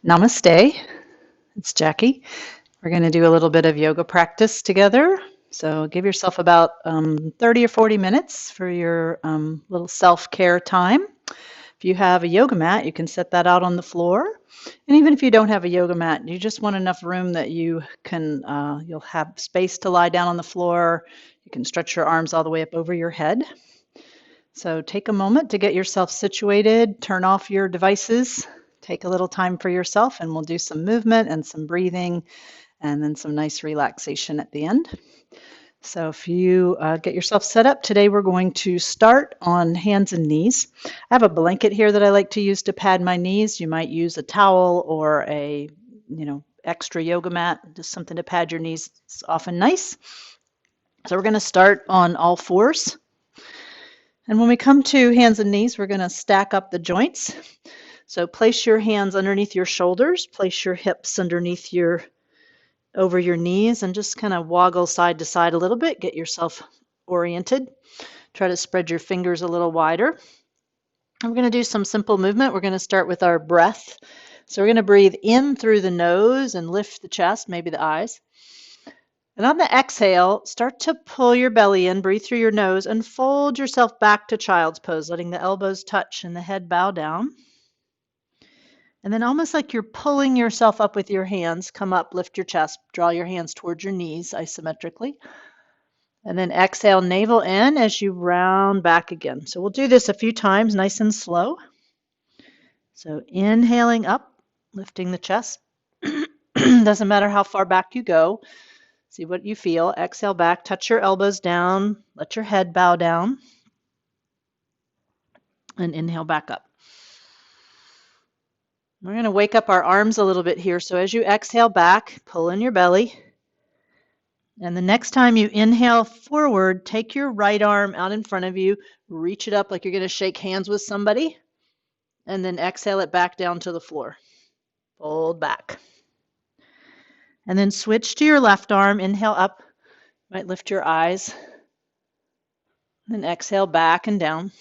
Namaste. It's Jackie. We're going to do a little bit of yoga practice together. So give yourself about 30 or 40 minutes for your little self-care time. If you have a yoga mat, you can set that out on the floor. And even if you don't have a yoga mat, you just want enough room that you can, you'll have space to lie down on the floor. You can stretch your arms all the way up over your head. So take a moment to get yourself situated, turn off your devices, take a little time for yourself, and we'll do some movement and some breathing and then some nice relaxation at the end. So if you get yourself set up, today we're going to start on hands and knees. I have a blanket here that I like to use to pad my knees. You might use a towel or a, extra yoga mat, just something to pad your knees. It's often nice. So we're going to start on all fours. And when we come to hands and knees, we're going to stack up the joints. So place your hands underneath your shoulders, place your hips underneath over your knees, and just kind of woggle side to side a little bit. Get yourself oriented. Try to spread your fingers a little wider. And we're going to do some simple movement. We're going to start with our breath. So we're going to breathe in through the nose and lift the chest, maybe the eyes. And on the exhale, start to pull your belly in, breathe through your nose, and fold yourself back to child's pose, letting the elbows touch and the head bow down. And then almost like you're pulling yourself up with your hands, come up, lift your chest, draw your hands towards your knees isometrically. And then exhale, navel in as you round back again. So we'll do this a few times, nice and slow. So inhaling up, lifting the chest. Doesn't matter how far back you go. See what you feel. Exhale back, touch your elbows down, let your head bow down, and inhale back up. We're going to wake up our arms a little bit here. So as you exhale back, pull in your belly. And the next time you inhale forward, take your right arm out in front of you, reach it up like you're going to shake hands with somebody, and then exhale it back down to the floor. Fold back. And then switch to your left arm, inhale up, might lift your eyes, then exhale back and down.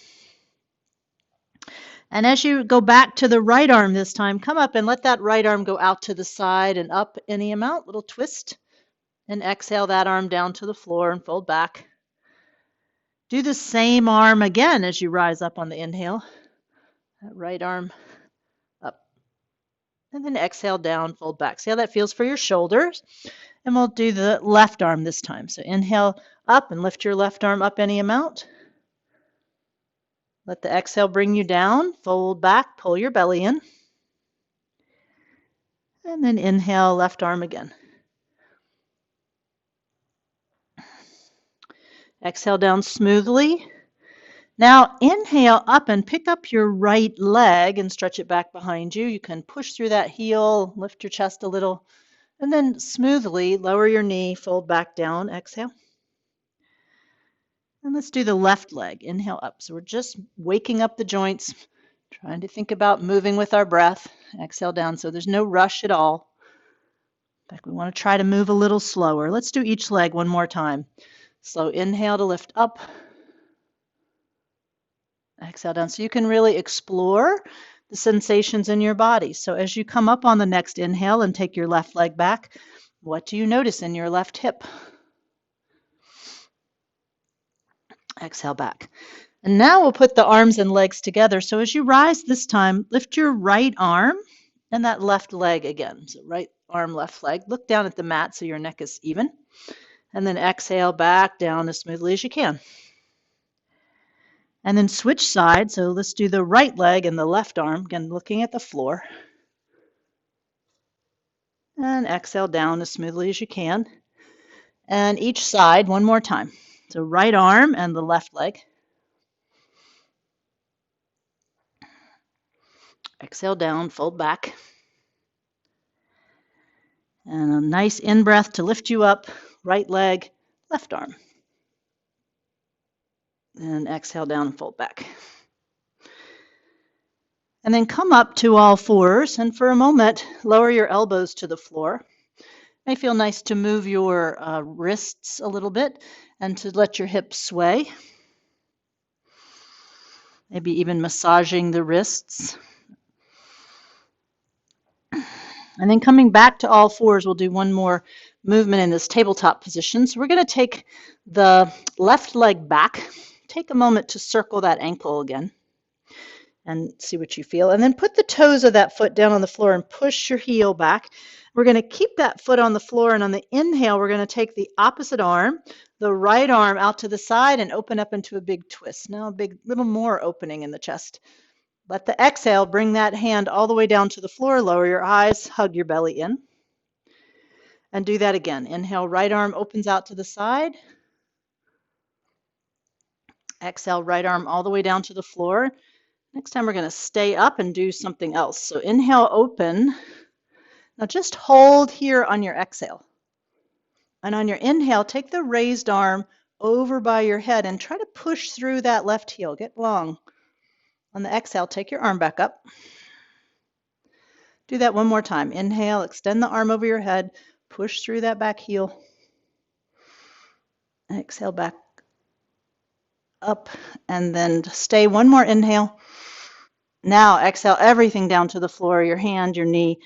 And as you go back to the right arm this time, come up and let that right arm go out to the side and up any amount, little twist. And exhale that arm down to the floor and fold back. Do the same arm again as you rise up on the inhale. That right arm up. And then exhale down, fold back. See how that feels for your shoulders? And we'll do the left arm this time. So inhale up and lift your left arm up any amount. Let the exhale bring you down, fold back, pull your belly in. And then inhale, left arm again. Exhale down smoothly. Now inhale up and pick up your right leg and stretch it back behind you. You can push through that heel, lift your chest a little, and then smoothly lower your knee, fold back down, exhale. And let's do the left leg. Inhale up. So we're just waking up the joints, trying to think about moving with our breath. Exhale down. So there's no rush at all. In fact, we want to try to move a little slower. Let's do each leg one more time. Slow inhale to lift up. Exhale down. So you can really explore the sensations in your body. So as you come up on the next inhale and take your left leg back, what do you notice in your left hip? Exhale back. And now we'll put the arms and legs together. So as you rise this time, lift your right arm and that left leg again. So right arm, left leg. Look down at the mat so your neck is even. And then exhale back down as smoothly as you can. And then switch sides. So let's do the right leg and the left arm. Again, looking at the floor. And exhale down as smoothly as you can. And each side one more time. So right arm and the left leg. Exhale down, fold back. And a nice in-breath to lift you up. Right leg, left arm. And exhale down and fold back. And then come up to all fours. And for a moment, lower your elbows to the floor. It may feel nice to move your wrists a little bit and to let your hips sway. Maybe even massaging the wrists. And then coming back to all fours, we'll do one more movement in this tabletop position. So we're going to take the left leg back. Take a moment to circle that ankle again and see what you feel. And then put the toes of that foot down on the floor and push your heel back. We're going to keep that foot on the floor, and on the inhale, we're going to take the opposite arm, the right arm out to the side and open up into a big twist. Now a big little more opening in the chest. Let the exhale bring that hand all the way down to the floor, lower your eyes, hug your belly in. And do that again. Inhale, right arm opens out to the side. Exhale, right arm all the way down to the floor. Next time we're going to stay up and do something else. So inhale, open. Now just hold here on your exhale. And on your inhale, take the raised arm over by your head and try to push through that left heel. Get long. On the exhale, take your arm back up. Do that one more time. Inhale, extend the arm over your head. Push through that back heel. Exhale back up, and then stay one more inhale. Now exhale everything down to the floor, your hand, your knee.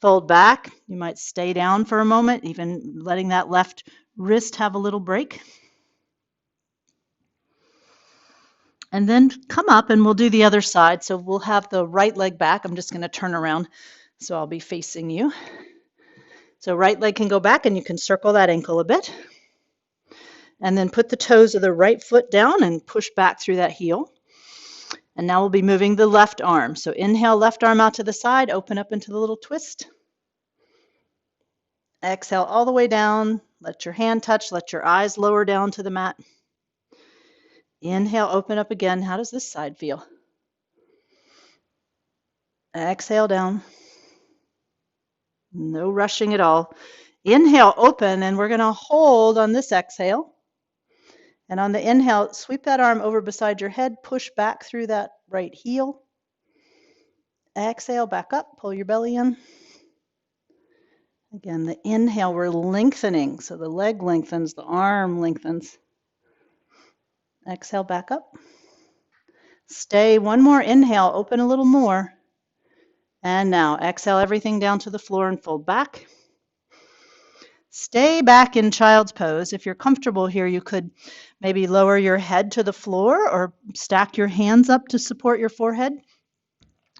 Fold back. You might stay down for a moment, even letting that left wrist have a little break. And then come up and we'll do the other side. So we'll have the right leg back. I'm just going to turn around so I'll be facing you. So right leg can go back and you can circle that ankle a bit. And then put the toes of the right foot down and push back through that heel. And now we'll be moving the left arm. So inhale, left arm out to the side, open up into the little twist. Exhale all the way down. Let your hand touch, let your eyes lower down to the mat. Inhale, open up again. How does this side feel? Exhale down. No rushing at all. Inhale, open, and we're going to hold on this exhale. And on the inhale, sweep that arm over beside your head, push back through that right heel. Exhale, back up, pull your belly in. Again, the inhale, we're lengthening. So the leg lengthens, the arm lengthens. Exhale, back up. Stay, one more inhale, open a little more. And now exhale everything down to the floor and fold back. Stay back in child's pose. If you're comfortable here, you could maybe lower your head to the floor or stack your hands up to support your forehead.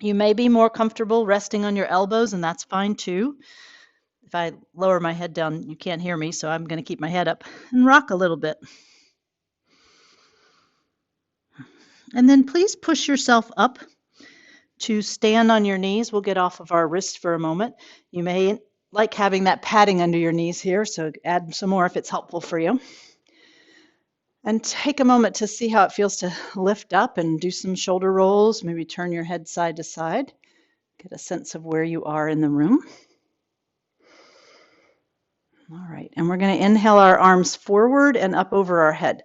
You may be more comfortable resting on your elbows, and that's fine too. If I lower my head down, you can't hear me, so I'm going to keep my head up and rock a little bit. And then please push yourself up to stand on your knees. We'll get off of our wrist for a moment. You may like having that padding under your knees here, so add some more if it's helpful for you. And take a moment to see how it feels to lift up and do some shoulder rolls, maybe turn your head side to side. Get a sense of where you are in the room. All right, and we're going to inhale our arms forward and up over our head.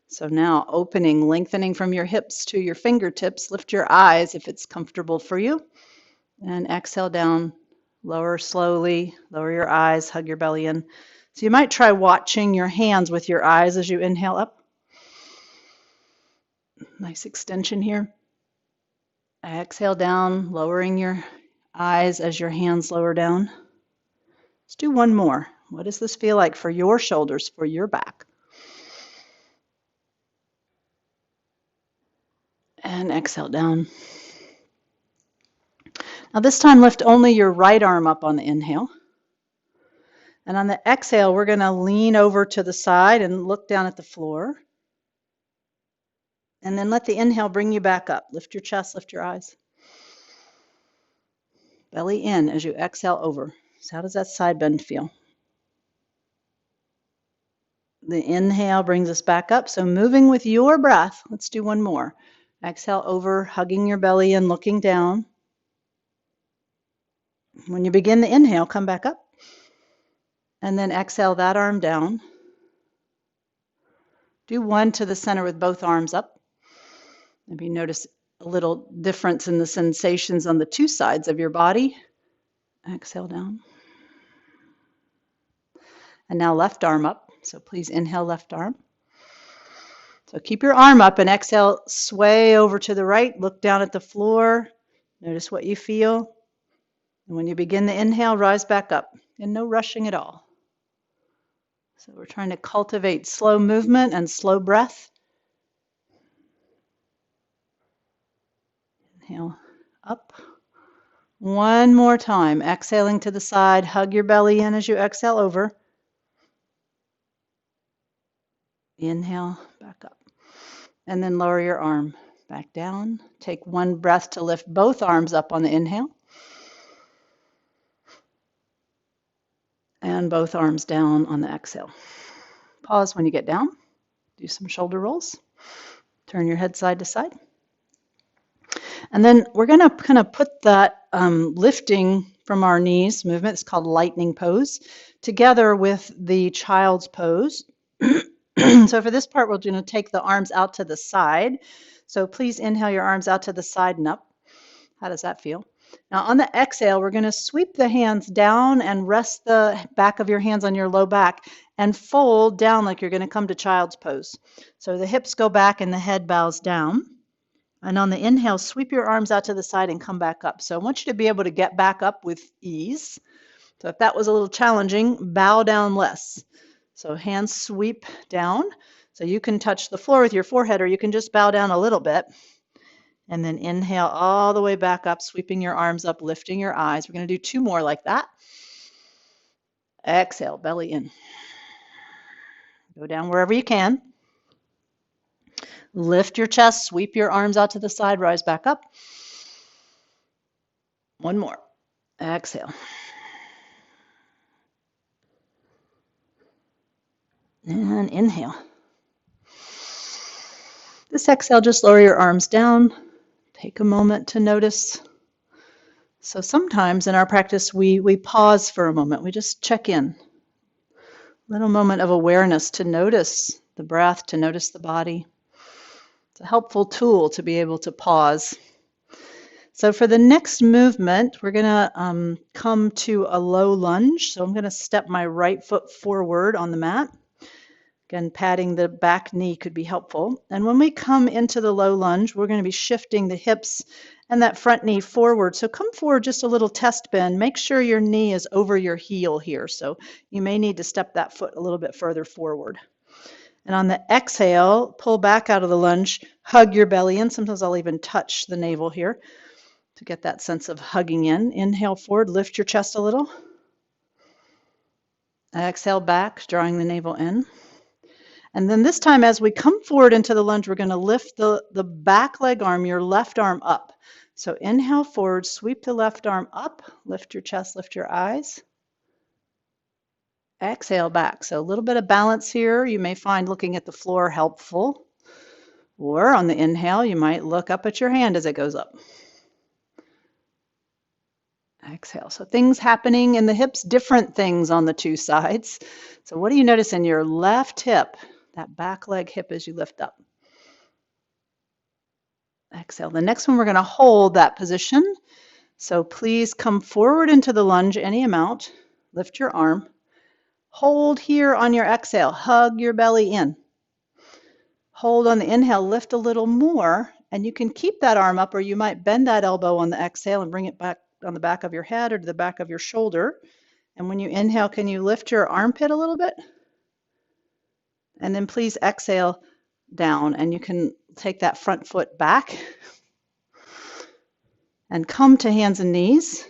So now opening, lengthening from your hips to your fingertips. Lift your eyes if it's comfortable for you. And exhale down. Lower slowly, lower your eyes, hug your belly in. So you might try watching your hands with your eyes as you inhale up. Nice extension here. Exhale down, lowering your eyes as your hands lower down. Let's do one more. What does this feel like for your shoulders, for your back? And exhale down. Now this time lift only your right arm up on the inhale. And on the exhale, we're going to lean over to the side and look down at the floor. And then let the inhale bring you back up. Lift your chest, lift your eyes. Belly in as you exhale over. So how does that side bend feel? The inhale brings us back up. So moving with your breath. Let's do one more. Exhale over, hugging your belly in, looking down. When you begin the inhale, come back up. And then exhale that arm down. Do one to the center with both arms up. Maybe notice a little difference in the sensations on the two sides of your body. Exhale down. And now left arm up. So please inhale left arm. So keep your arm up and exhale, sway over to the right. Look down at the floor. Notice what you feel. And when you begin the inhale, rise back up, and no rushing at all. So we're trying to cultivate slow movement and slow breath. Inhale up. One more time, exhaling to the side, hug your belly in as you exhale over. Inhale, back up. And then lower your arm back down. Take one breath to lift both arms up on the inhale. And both arms down on the exhale. Pause when you get down. Do some shoulder rolls. Turn your head side to side. And then we're going to kind of put that lifting from our knees movement, it's called lightning pose, together with the child's pose. So for this part, we're going to take the arms out to the side. So please inhale your arms out to the side and up. How does that feel? Now on the exhale, we're going to sweep the hands down and rest the back of your hands on your low back and fold down like you're going to come to child's pose. So the hips go back and the head bows down. And on the inhale, sweep your arms out to the side and come back up. So I want you to be able to get back up with ease. So if that was a little challenging, bow down less. So hands sweep down. So you can touch the floor with your forehead or you can just bow down a little bit. And then inhale all the way back up, sweeping your arms up, lifting your eyes. We're going to do 2 more like that. Exhale, belly in. Go down wherever you can. Lift your chest, sweep your arms out to the side, rise back up. 1 more. Exhale. And inhale. This exhale, just lower your arms down. Take a moment to notice. So sometimes in our practice, we pause for a moment. We just check in. Little moment of awareness to notice the breath, to notice the body. It's a helpful tool to be able to pause. So for the next movement, we're going to come to a low lunge. So I'm going to step my right foot forward on the mat. Again, patting the back knee could be helpful. And when we come into the low lunge, we're going to be shifting the hips and that front knee forward. So come forward just a little test bend. Make sure your knee is over your heel here. So you may need to step that foot a little bit further forward. And on the exhale, pull back out of the lunge, hug your belly in. Sometimes I'll even touch the navel here to get that sense of hugging in. Inhale forward, lift your chest a little. Exhale back, drawing the navel in. And then this time, as we come forward into the lunge, we're going to lift the back leg arm, your left arm up. So inhale forward, sweep the left arm up, lift your chest, lift your eyes. Exhale back. So a little bit of balance here. You may find looking at the floor helpful. Or on the inhale, you might look up at your hand as it goes up. Exhale. So things happening in the hips, different things on the 2 sides. So what do you notice in your left hip, that back leg hip as you lift up? Exhale. The next one, we're going to hold that position. So please come forward into the lunge any amount. Lift your arm. Hold here on your exhale. Hug your belly in. Hold on the inhale. Lift a little more. And you can keep that arm up, or you might bend that elbow on the exhale and bring it back on the back of your head or to the back of your shoulder. And when you inhale, can you lift your armpit a little bit? And then please exhale down. And you can take that front foot back and come to hands and knees.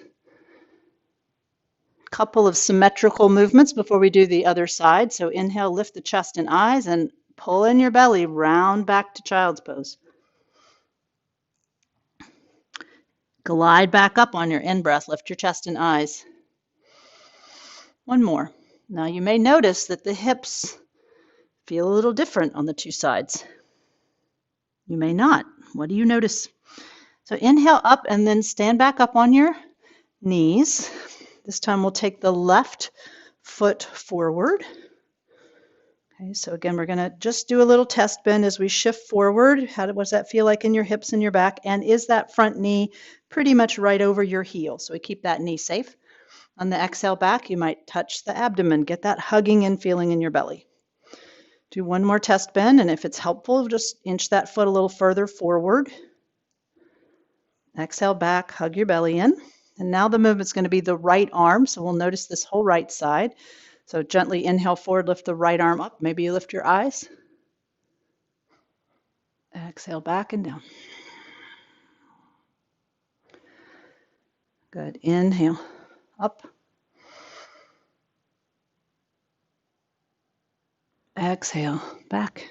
Couple of symmetrical movements before we do the other side. So inhale, lift the chest and eyes, and pull in your belly, round back to child's pose. Glide back up on your in-breath, lift your chest and eyes. 1 more. Now you may notice that the hips feel a little different on the 2 sides. You may not. What do you notice? So inhale up and then stand back up on your knees. This time we'll take the left foot forward. Okay, so again, we're going to just do a little test bend as we shift forward. What does that feel like in your hips and your back? And is that front knee pretty much right over your heel? So we keep that knee safe. On the exhale back, you might touch the abdomen. Get that hugging and feeling in your belly. Do 1 more test bend, and if it's helpful, just inch that foot a little further forward. Exhale back, hug your belly in. And now the movement's going to be the right arm, so we'll notice this whole right side. So gently inhale forward, lift the right arm up. Maybe you lift your eyes. Exhale back and down. Good. Inhale up. Exhale back.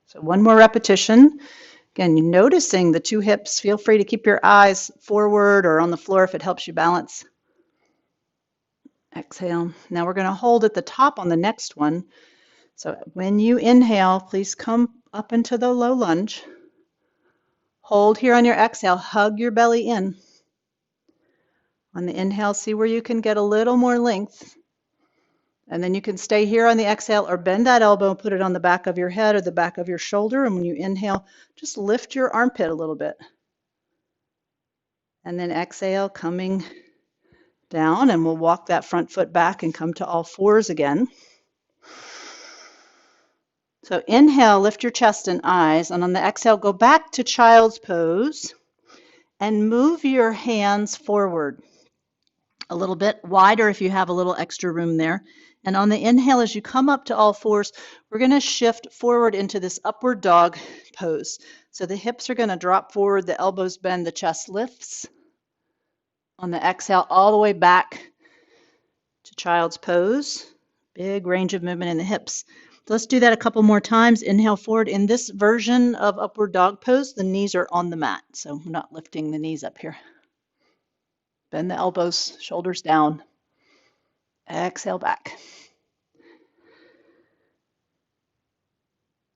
So one more repetition. Again, you're noticing the two hips. Feel free to keep your eyes forward or on the floor if it helps you balance. Exhale. Now we're going to hold at the top on the next one. So when you inhale, please come up into the low lunge. Hold here on your exhale. Hug your belly in. On the inhale, see where you can get a little more length. And then you can stay here on the exhale or bend that elbow and put it on the back of your head or the back of your shoulder. And when you inhale, just lift your armpit a little bit. And then exhale, coming down, and we'll walk that front foot back and come to all fours again. So inhale, lift your chest and eyes, and on the exhale, go back to child's pose and move your hands forward a little bit wider if you have a little extra room there. And on the inhale, as you come up to all fours, we're going to shift forward into this upward dog pose. So the hips are going to drop forward, the elbows bend, the chest lifts. On the exhale, all the way back to child's pose. Big range of movement in the hips. So let's do that a couple more times. Inhale forward. In this version of upward dog pose, the knees are on the mat. So I'm not lifting the knees up here. Bend the elbows, shoulders down. Exhale back.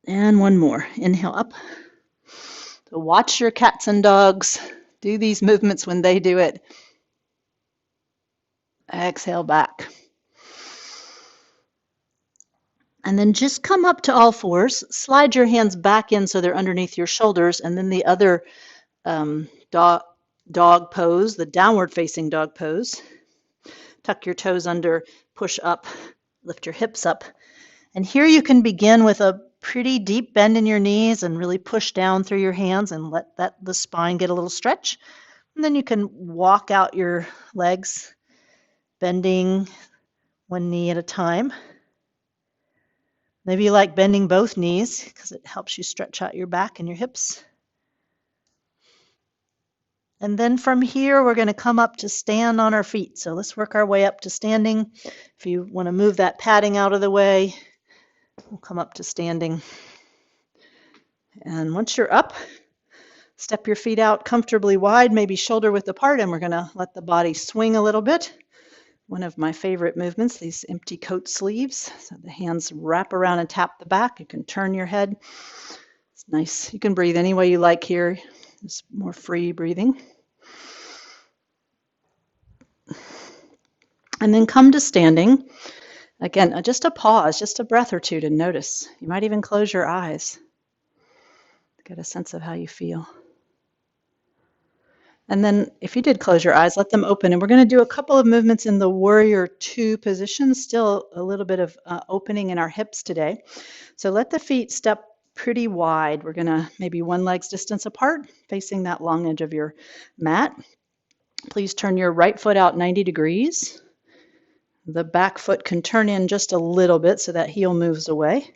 And one more. Inhale up. So watch your cats and dogs do these movements when they do it. Exhale back. And then just come up to all fours. Slide your hands back in so they're underneath your shoulders. And then the other dog pose, the downward facing dog pose. Tuck your toes under, push up, lift your hips up. And here you can begin with a pretty deep bend in your knees and really push down through your hands and let the spine get a little stretch. And then you can walk out your legs, bending one knee at a time. Maybe you like bending both knees because it helps you stretch out your back and your hips. And then from here, we're going to come up to stand on our feet. So let's work our way up to standing. If you want to move that padding out of the way, we'll come up to standing. And once you're up, step your feet out comfortably wide, maybe shoulder width apart, and we're going to let the body swing a little bit. One of my favorite movements, these empty coat sleeves. So the hands wrap around and tap the back. You can turn your head. It's nice. You can breathe any way you like here. It's more free breathing. And then come to standing. Again, just a pause, just a breath or two to notice. You might even close your eyes to get a sense of how you feel. And then if you did close your eyes, let them open. And we're going to do a couple of movements in the warrior two position, still a little bit of opening in our hips today. So let the feet step pretty wide. We're going to maybe one leg's distance apart, facing that long edge of your mat. Please turn your right foot out 90 degrees. The back foot can turn in just a little bit so that heel moves away.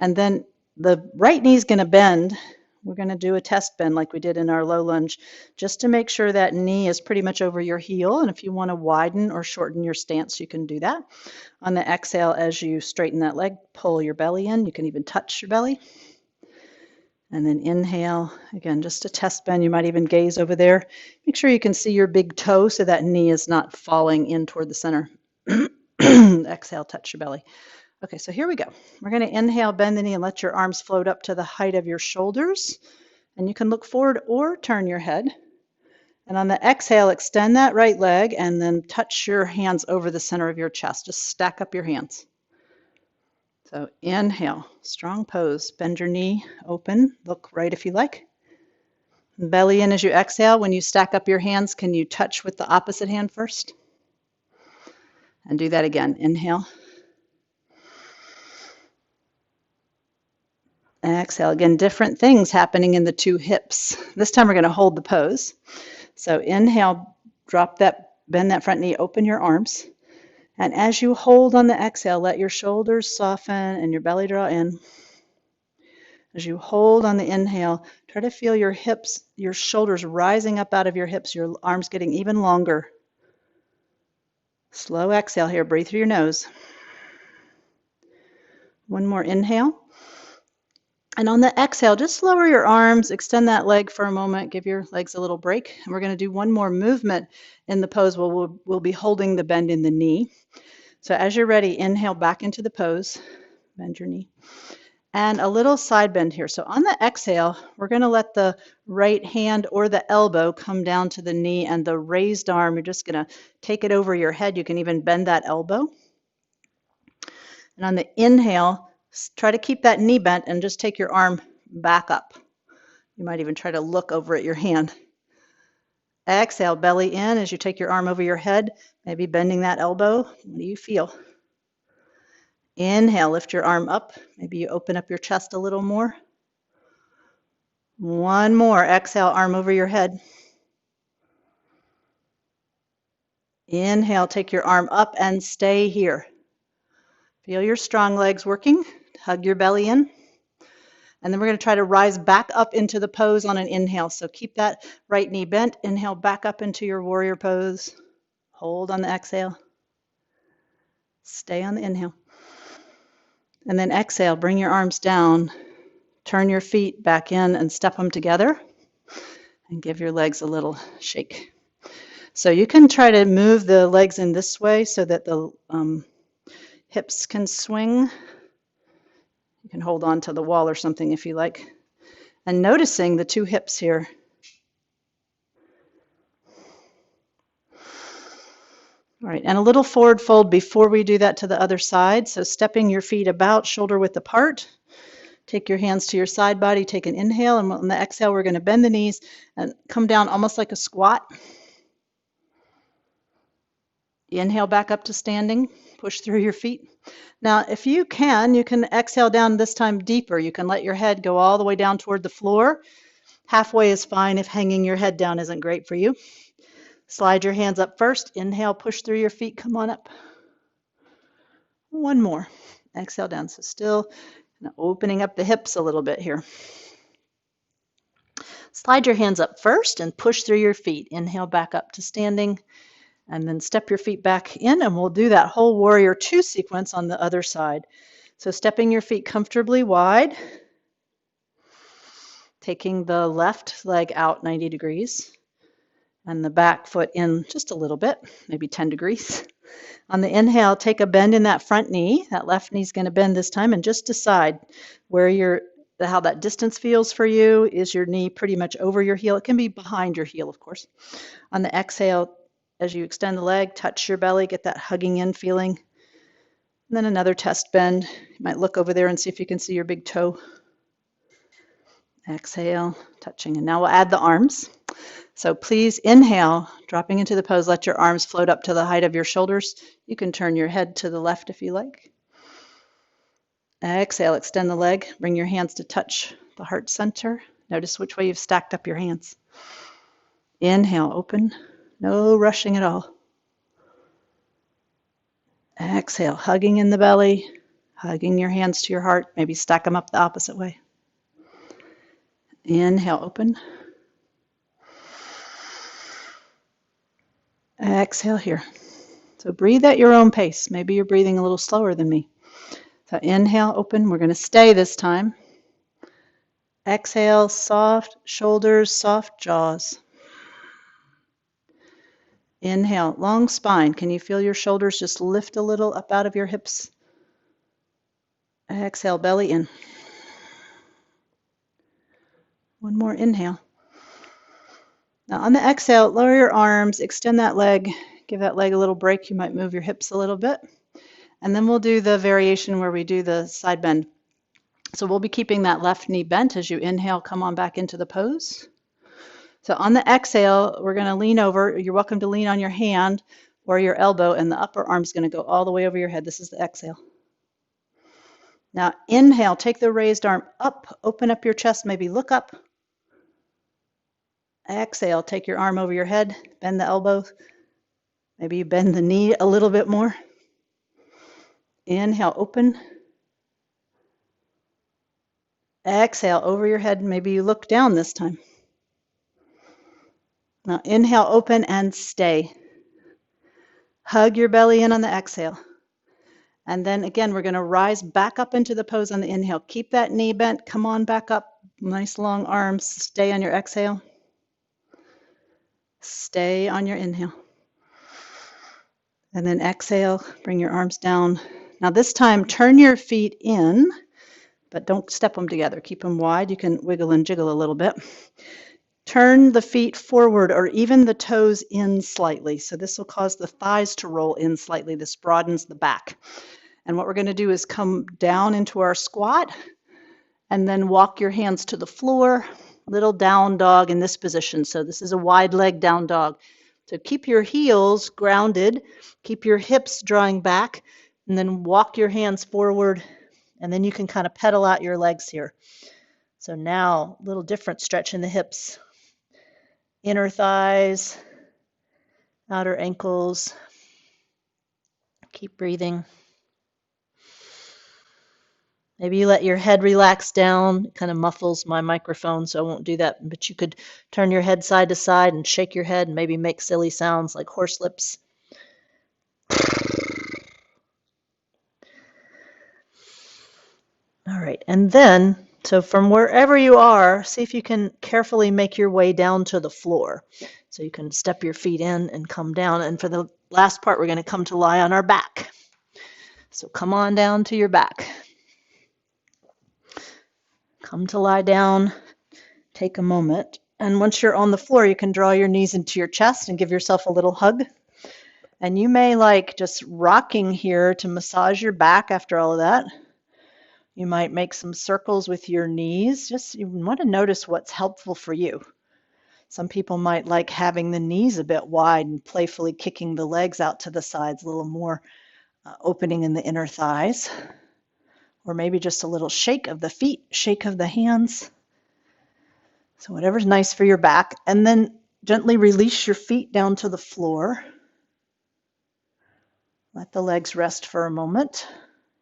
And then the right knee is going to bend. We're going to do a test bend like we did in our low lunge, just to make sure that knee is pretty much over your heel. And if you want to widen or shorten your stance, you can do that. On the exhale, as you straighten that leg, pull your belly in. You can even touch your belly. And then inhale, again, just a test bend. You might even gaze over there. Make sure you can see your big toe so that knee is not falling in toward the center. Exhale, touch your belly. Okay, so here we go. We're going to inhale, bend the knee, and let your arms float up to the height of your shoulders. And you can look forward or turn your head. And on the exhale, extend that right leg and then touch your hands over the center of your chest. Just stack up your hands. So inhale, strong pose. Bend your knee, open. Look right if you like. Belly in as you exhale. When you stack up your hands, can you touch with the opposite hand first? And do that again. Inhale. Exhale. Again, different things happening in the two hips. This time we're going to hold the pose. So inhale, drop that Bend that front knee, open your arms. And as you hold on the exhale, let your shoulders soften and your belly draw in. As you hold on the inhale, try to feel your hips, your shoulders rising up out of your hips, your arms getting even longer. Slow exhale here, breathe through your nose. One more inhale. And on the exhale, just lower your arms, extend that leg for a moment, give your legs a little break. And we're going to do one more movement in the pose where we'll be holding the bend in the knee. So as you're ready, inhale back into the pose, bend your knee. And a little side bend here. So on the exhale, we're going to let the right hand or the elbow come down to the knee, and the raised arm, you're just going to take it over your head. You can even bend that elbow. And on the inhale, try to keep that knee bent and just take your arm back up. You might even try to look over at your hand. Exhale, belly in as you take your arm over your head, maybe bending that elbow. What do you feel? Inhale, lift your arm up. Maybe you open up your chest a little more. One more. Exhale, arm over your head. Inhale, take your arm up and stay here. Feel your strong legs working. Hug your belly in. And then we're going to try to rise back up into the pose on an inhale. So keep that right knee bent. Inhale back up into your warrior pose. Hold on the exhale. Stay on the inhale. And then exhale, bring your arms down. Turn your feet back in and step them together. And give your legs a little shake. So you can try to move the legs in this way so that the hips can swing. You can hold on to the wall or something if you like. And noticing the two hips here. All right, and a little forward fold before we do that to the other side. So stepping your feet about, shoulder width apart. Take your hands to your side body, take an inhale, and on the exhale, we're going to bend the knees and come down almost like a squat. Inhale back up to standing, push through your feet. Now, if you can exhale down this time deeper. You can let your head go all the way down toward the floor. Halfway is fine if hanging your head down isn't great for you. Slide your hands up first. Inhale, push through your feet, come on up. One more. Exhale down. So still opening up the hips a little bit here. Slide your hands up first and push through your feet. Inhale back up to standing. And then step your feet back in, and we'll do that whole warrior two sequence on the other side. So stepping your feet comfortably wide, taking the left leg out 90 degrees, and the back foot in just a little bit, maybe 10 degrees. On the inhale, take a bend in that front knee. That left knee is going to bend this time, and just decide where how that distance feels for you. Is your knee pretty much over your heel? It can be behind your heel, of course. On the exhale, as you extend the leg, touch your belly, get that hugging in feeling. And then another test bend. You might look over there and see if you can see your big toe. Exhale, touching. And now we'll add the arms. So please inhale, dropping into the pose. Let your arms float up to the height of your shoulders. You can turn your head to the left if you like. Exhale, extend the leg. Bring your hands to touch the heart center. Notice which way you've stacked up your hands. Inhale, open. No rushing at all. Exhale, hugging in the belly, hugging your hands to your heart. Maybe stack them up the opposite way. Inhale, open. Exhale here. So breathe at your own pace. Maybe you're breathing a little slower than me. So inhale, open. We're going to stay this time. Exhale, soft shoulders, soft jaws. Inhale, long spine. Can you feel your shoulders just lift a little up out of your hips? Exhale, belly in. One more inhale. Now on the exhale, lower your arms, extend that leg, give that leg a little break. You might move your hips a little bit. And then we'll do the variation where we do the side bend. So we'll be keeping that left knee bent as you inhale, come on back into the pose. So on the exhale, we're going to lean over. You're welcome to lean on your hand or your elbow, and the upper arm's going to go all the way over your head. This is the exhale. Now inhale, take the raised arm up, open up your chest, maybe look up. Exhale, take your arm over your head, bend the elbow, Maybe you bend the knee a little bit more. Inhale, open. Exhale, over your head. Maybe you look down this time. Now inhale, open, and stay. Hug your belly in on the exhale. And then again, we're going to rise back up into the pose on the inhale. Keep that knee bent. Come on back up. Nice long arms. Stay on your exhale. Stay on your inhale. And then exhale, bring your arms down. Now this time, turn your feet in, but don't step them together. Keep them wide. You can wiggle and jiggle a little bit. Turn the feet forward or even the toes in slightly. So this will cause the thighs to roll in slightly. This broadens the back. And what we're going to do is come down into our squat and then walk your hands to the floor. Little down dog in this position. So this is a wide leg down dog. So keep your heels grounded, keep your hips drawing back, and then walk your hands forward, and then you can kind of pedal out your legs here. So now, a little different stretch in the hips. Inner thighs, outer ankles. Keep breathing. Maybe you let your head relax down. It kind of muffles my microphone, so I won't do that. But you could turn your head side to side and shake your head and maybe make silly sounds like horse lips. All right, and then, so from wherever you are, see if you can carefully make your way down to the floor. So you can step your feet in and come down. And for the last part, we're going to come to lie on our back. So come on down to your back. Come to lie down, take a moment, and once you're on the floor, you can draw your knees into your chest and give yourself a little hug. And you may like just rocking here to massage your back after all of that. You might make some circles with your knees. Just you want to notice what's helpful for you. Some people might like having the knees a bit wide and playfully kicking the legs out to the sides, a little more opening in the inner thighs. Or maybe just a little shake of the feet, shake of the hands. So whatever's nice for your back. And then gently release your feet down to the floor. Let the legs rest for a moment.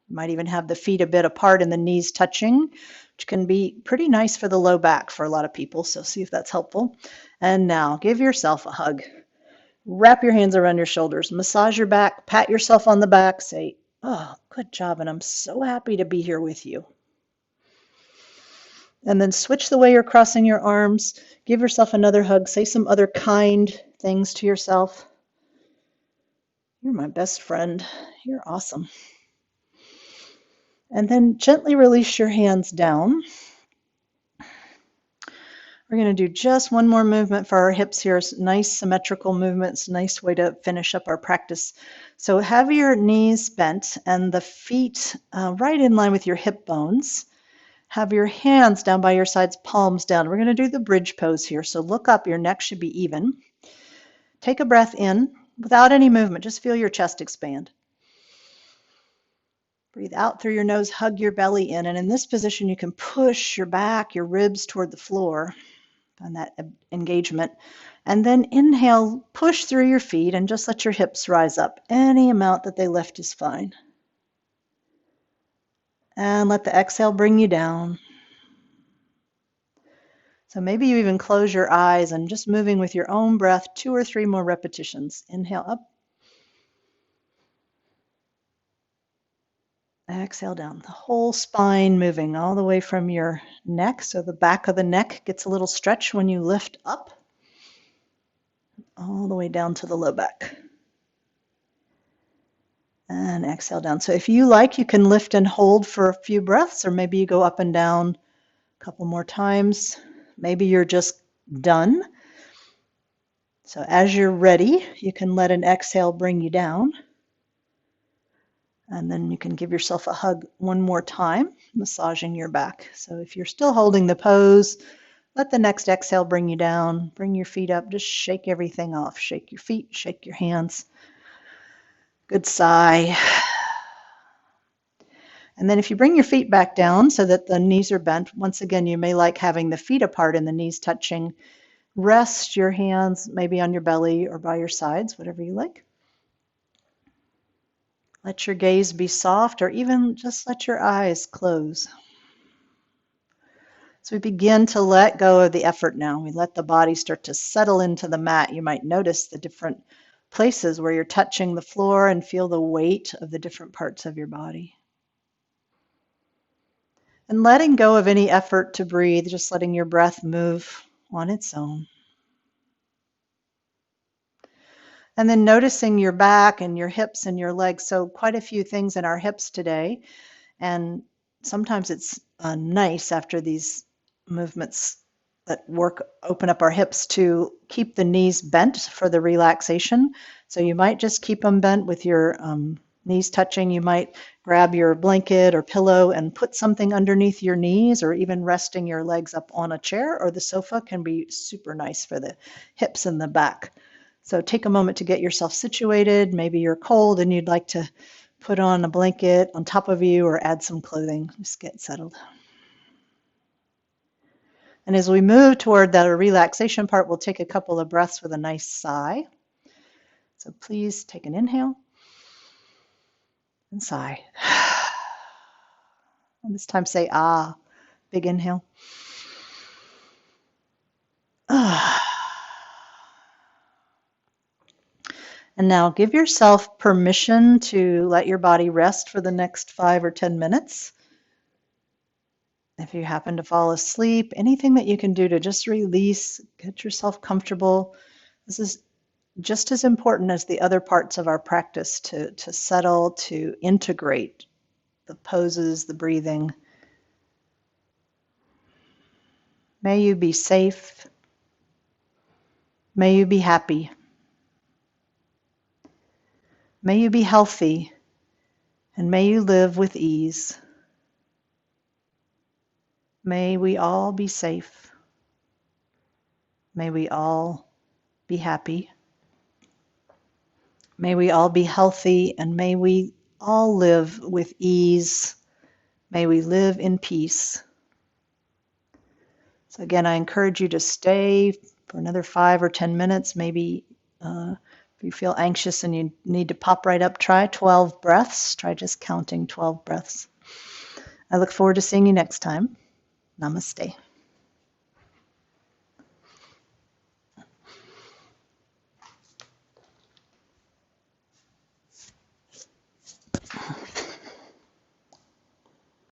You might even have the feet a bit apart and the knees touching, which can be pretty nice for the low back for a lot of people. So see if that's helpful. And now give yourself a hug. Wrap your hands around your shoulders. Massage your back. Pat yourself on the back. Say, oh, good job, and I'm so happy to be here with you. And then switch the way you're crossing your arms. Give yourself another hug. Say some other kind things to yourself. You're my best friend. You're awesome. And then gently release your hands down. We're going to do just one more movement for our hips here. Nice symmetrical movements, nice way to finish up our practice. So have your knees bent and the feet right in line with your hip bones. Have your hands down by your sides, palms down. We're going to do the bridge pose here. So look up, your neck should be even. Take a breath in without any movement. Just feel your chest expand. Breathe out through your nose, hug your belly in. And in this position, you can push your back, your ribs toward the floor. On that engagement. And then inhale, push through your feet and just let your hips rise up. Any amount that they lift is fine. And let the exhale bring you down. So maybe you even close your eyes and just moving with your own breath, 2 or 3 more repetitions. Inhale up. Exhale down. The whole spine moving all the way from your neck. So the back of the neck gets a little stretch when you lift up. All the way down to the low back. And exhale down. So if you like, you can lift and hold for a few breaths, or maybe you go up and down a couple more times. Maybe you're just done. So as you're ready, you can let an exhale bring you down. And then you can give yourself a hug one more time, massaging your back. So if you're still holding the pose, let the next exhale bring you down. Bring your feet up. Just shake everything off. Shake your feet, shake your hands. Good sigh. And then if you bring your feet back down so that the knees are bent, once again, you may like having the feet apart and the knees touching. Rest your hands maybe on your belly or by your sides, whatever you like. Let your gaze be soft, or even just let your eyes close. So we begin to let go of the effort now. We let the body start to settle into the mat. You might notice the different places where you're touching the floor and feel the weight of the different parts of your body. And letting go of any effort to breathe, just letting your breath move on its own. And then noticing your back and your hips and your legs. So quite a few things in our hips today. And sometimes it's nice after these movements that open up our hips to keep the knees bent for the relaxation. So you might just keep them bent with your knees touching. You might grab your blanket or pillow and put something underneath your knees, or even resting your legs up on a chair or the sofa can be super nice for the hips and the back. So take a moment to get yourself situated. Maybe you're cold and you'd like to put on a blanket on top of you or add some clothing. Just get settled. And as we move toward that relaxation part, we'll take a couple of breaths with a nice sigh. So please take an inhale and sigh. And this time say ah, big inhale. Ah. And now give yourself permission to let your body rest for the next 5 or 10 minutes. If you happen to fall asleep, anything that you can do to just release, get yourself comfortable. This is just as important as the other parts of our practice to settle, to integrate the poses, the breathing. May you be safe. May you be happy. May you be healthy. And may you live with ease. May we all be safe. May we all be happy. May we all be healthy, and may we all live with ease. May we live in peace. So again, I encourage you to stay for another 5 or 10 minutes. Maybe if you feel anxious and you need to pop right up, try 12 breaths. Try just counting 12 breaths. I look forward to seeing you next time. Namaste.